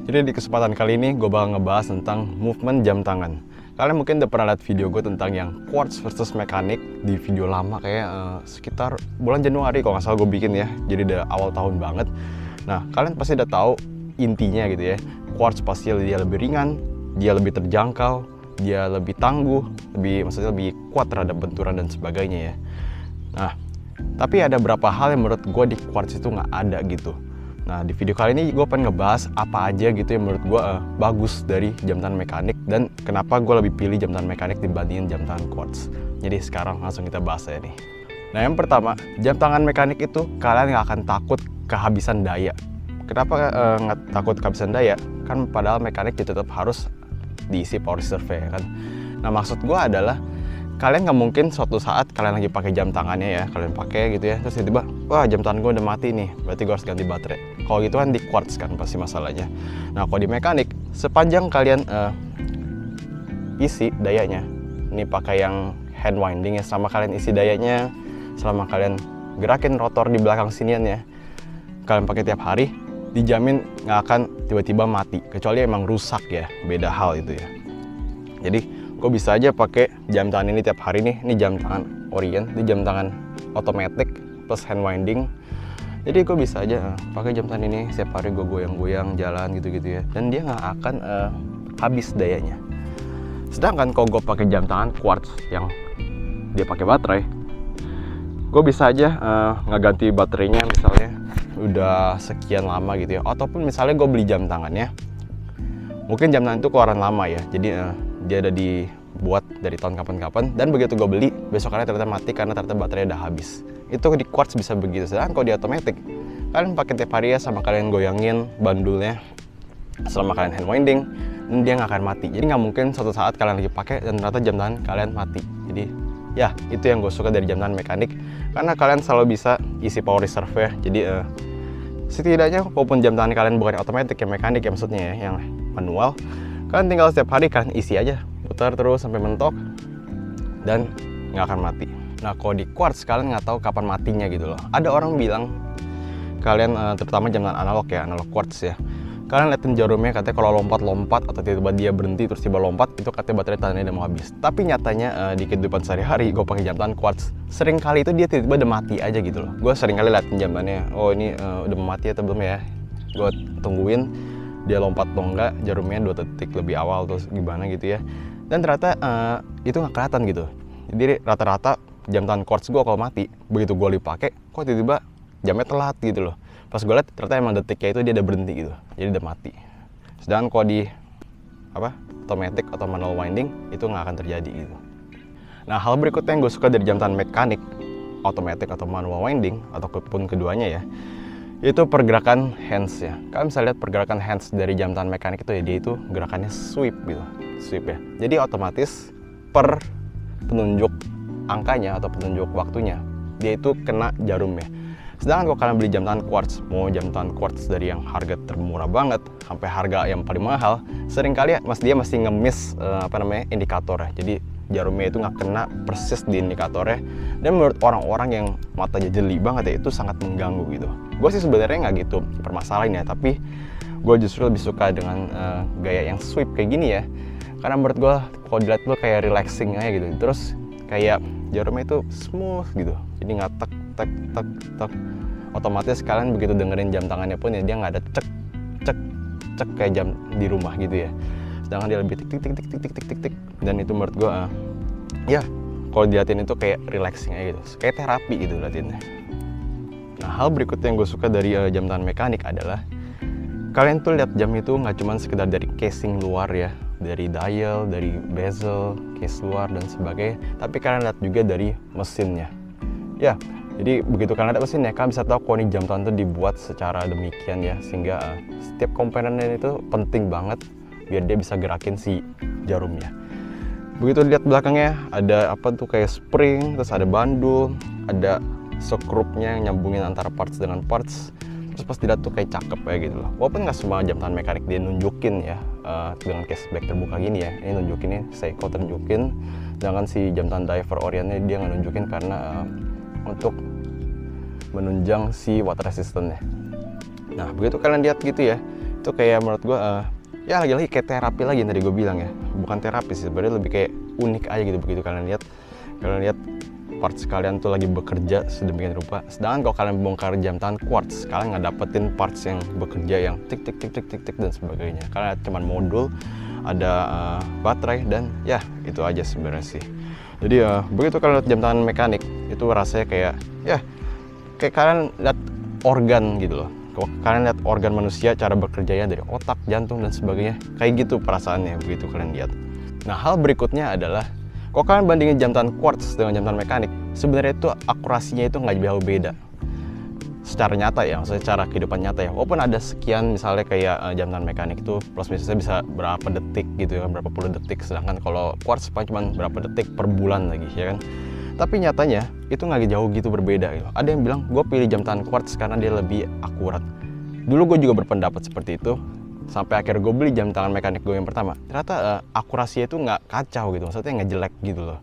Jadi di kesempatan kali ini gue bakal ngebahas tentang movement jam tangan. Kalian mungkin udah pernah lihat video gue tentang yang quartz versus mekanik di video lama kayak sekitar bulan Januari kalau nggak salah gue bikin ya. Jadi udah awal tahun banget. Nah, kalian pasti udah tahu intinya gitu ya. Quartz pasti dia lebih ringan, dia lebih terjangkau, dia lebih tangguh, maksudnya lebih kuat terhadap benturan dan sebagainya ya. Nah, tapi ada beberapa hal yang menurut gue di quartz itu nggak ada gitu. Nah, di video kali ini gue pengen ngebahas apa aja gitu yang menurut gue bagus dari jam tangan mekanik dan kenapa gue lebih pilih jam tangan mekanik dibandingin jam tangan quartz. Jadi sekarang langsung kita bahas ya nih. Nah, yang pertama, jam tangan mekanik itu kalian nggak akan takut kehabisan daya. Kenapa nggak takut kehabisan daya? Kan padahal mekanik tetap harus diisi power reserve ya kan. Nah, maksud gue adalah kalian nggak mungkin suatu saat kalian lagi pakai jam tangannya ya, kalian pakai gitu ya, terus tiba-tiba wah jam tangan gue udah mati nih, berarti gue harus ganti baterai. Kalau gitu kan di quartz kan pasti masalahnya. Nah, kalau di mekanik sepanjang kalian isi dayanya, ini pakai yang hand winding ya, selama kalian isi dayanya, selama kalian gerakin rotor di belakang sinian ya, kalian pakai tiap hari, dijamin nggak akan tiba-tiba mati, kecuali emang rusak ya, beda hal itu ya. Jadi gue bisa aja pakai jam tangan ini tiap hari nih. Ini jam tangan Orient, ini jam tangan otomatis plus hand winding. Jadi gue bisa aja pakai jam tangan ini setiap hari, gue goyang-goyang jalan gitu-gitu ya, dan dia nggak akan habis dayanya. Sedangkan kalau gue pakai jam tangan quartz yang dia pakai baterai, gue bisa aja nggak ganti baterainya misalnya udah sekian lama gitu ya, ataupun misalnya gue beli jam tangannya, mungkin jam tangan itu keluaran lama ya, jadi dia udah dibuat dari tahun kapan-kapan, dan begitu gue beli besokannya ternyata mati karena ternyata baterainya udah habis. Itu di quartz bisa begitu. Sedangkan kalau di otomatis kalian pakai tiap hari ya, sama kalian goyangin bandulnya selama kalian hand winding, dan dia nggak akan mati. Jadi nggak mungkin suatu saat kalian lagi pakai dan ternyata jam tangan kalian mati. Jadi ya itu yang gue suka dari jam tangan mekanik, karena kalian selalu bisa isi power reserve ya. Jadi setidaknya walaupun jam tangan kalian bukan otomatis yang mekanik ya, maksudnya ya yang manual, kalian tinggal setiap hari kalian isi aja, putar terus sampai mentok dan nggak akan mati. Nah, kalau di quartz kalian nggak tahu kapan matinya gitu loh. Ada orang bilang kalian terutama jam tangan analog ya, analog quartz ya, kalian liatin jarumnya katanya kalau lompat-lompat atau tiba-tiba dia berhenti terus tiba lompat, itu katanya baterai tangannya udah mau habis. Tapi nyatanya di kehidupan sehari-hari gue pakai jam tangan quartz, sering kali itu dia tiba-tiba udah mati aja gitu loh. Gue sering kali liatin jam tangannya, oh ini udah mau mati atau belum ya, gue tungguin dia lompat atau enggak, jarumnya 2 detik lebih awal terus gimana gitu ya, dan ternyata itu nggak kelihatan gitu. Jadi rata-rata jam tangan quartz gue kalau mati, begitu gue dipakai kok tiba-tiba jamnya telat gitu loh. Pas gue lihat ternyata emang detiknya itu dia udah berhenti gitu, jadi udah mati. Sedangkan kalau di otomatis atau manual winding itu nggak akan terjadi gitu. Nah, hal berikutnya yang gue suka dari jam tangan mekanik, otomatis atau manual winding ataupun keduanya ya, itu pergerakan hands ya. Kalian bisa lihat pergerakan hands dari jam tangan mekanik itu ya, dia itu gerakannya sweep gitu, sweep ya. Jadi otomatis per penunjuk angkanya atau penunjuk waktunya dia itu kena jarum ya. Sedangkan kalau kalian beli jam tangan quartz, mau jam tangan quartz dari yang harga termurah banget sampai harga yang paling mahal, seringkali dia masih nge-miss indikator ya. Jadi jarumnya itu nggak kena persis di indikatornya, dan menurut orang-orang yang matanya jeli banget ya, itu sangat mengganggu gitu. Gue sih sebenarnya nggak gitu permasalahan ya, tapi gue justru lebih suka dengan gaya yang sweep kayak gini ya, karena menurut gue kalau dilihat gue kayak relaxing aja gitu, terus kayak jarumnya itu smooth gitu, jadi nggak tek tek tek tek. Otomatis kalian begitu dengerin jam tangannya pun ya, dia nggak ada cek cek cek kayak jam di rumah gitu ya. Sedangkan dia lebih tik tik tik tik tik tik tik tik tik, dan itu menurut gue ya kalau diliatin itu kayak relaxing aja gitu, kayak terapi gitu liatinnya. Nah, hal berikutnya yang gue suka dari jam tangan mekanik adalah kalian tuh lihat jam itu nggak cuma sekedar dari casing luar ya, dari dial, dari bezel, case luar dan sebagainya, tapi kalian lihat juga dari mesinnya ya. Jadi begitu kalian ada mesinnya, kalian bisa tahu kalau ini jam tangan itu dibuat secara demikian ya, sehingga setiap komponennya itu penting banget biar dia bisa gerakin si jarumnya. Begitu lihat belakangnya ada apa tuh, kayak spring, terus ada bandul, ada skrupnya yang nyambungin antara parts dengan parts. Terus pas dilihat tuh kayak cakep ya gitu loh. Walaupun nggak semua jam tangan mekanik dia nunjukin ya dengan case back terbuka gini ya. Ini nunjukinnya Seiko tunjukin, sedangkan si jam tangan diver Orientnya dia nggak nunjukin karena untuk menunjang si water resistance-nya. Nah, begitu kalian lihat gitu ya, itu kayak menurut gue ya lagi-lagi kayak terapi lagi yang tadi gue bilang ya. Bukan terapi sih, sebenarnya lebih kayak unik aja gitu begitu kalian lihat parts kalian tuh lagi bekerja sedemikian rupa. Sedangkan kalau kalian bongkar jam tangan quartz, kalian nggak dapetin parts yang bekerja yang tik tik tik tik tik tik dan sebagainya. Kalian cuma modul, ada baterai, dan ya itu aja sebenarnya sih. Jadi begitu kalian lihat jam tangan mekanik itu rasanya kayak kalian lihat organ gitu loh. Kalau kalian lihat organ manusia cara bekerjanya dari otak, jantung dan sebagainya, kayak gitu perasaannya begitu kalian lihat. Nah, hal berikutnya adalah kalau kalian bandingin jam tangan quartz dengan jam tangan mekanik, sebenarnya itu akurasinya itu nggak jauh beda. Secara nyata ya, maksudnya secara kehidupan nyata ya. Walaupun ada sekian misalnya kayak jam tangan mekanik itu plus minusnya bisa berapa detik gitu ya, berapa puluh detik. Sedangkan kalau quartz paling cuma berapa detik per bulan lagi ya kan. Tapi nyatanya itu nggak jauh gitu berbeda gitu. Ada yang bilang gue pilih jam tangan quartz karena dia lebih akurat. Dulu gue juga berpendapat seperti itu. Sampai akhirnya gue beli jam tangan mekanik gue yang pertama. Ternyata akurasinya itu nggak kacau gitu, maksudnya nggak jelek gitu loh.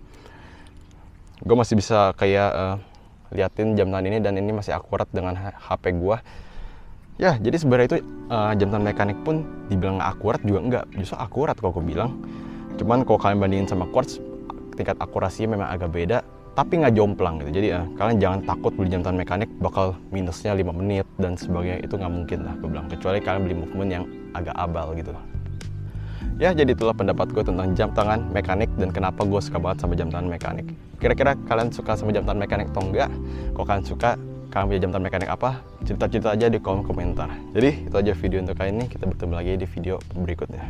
Gue masih bisa kayak liatin jam tangan ini dan ini masih akurat dengan HP gue. Ya, jadi sebenarnya itu jam tangan mekanik pun dibilang nggak akurat juga enggak, justru akurat kalau gue bilang. Cuman kalau kalian bandingin sama quartz, tingkat akurasinya memang agak beda, tapi nggak jomplang gitu. Jadi kalian jangan takut beli jam tangan mekanik bakal minusnya 5 menit dan sebagainya, itu nggak mungkin lah gue bilang, kecuali kalian beli movement yang agak abal gitu. Ya, jadi itulah pendapat gue tentang jam tangan mekanik dan kenapa gue suka banget sama jam tangan mekanik. Kira-kira kalian suka sama jam tangan mekanik atau enggak? Kalau kalian suka, kalian punya jam tangan mekanik apa? Cerita-cerita aja di kolom komentar. Jadi itu aja video untuk kali ini, kita bertemu lagi di video berikutnya.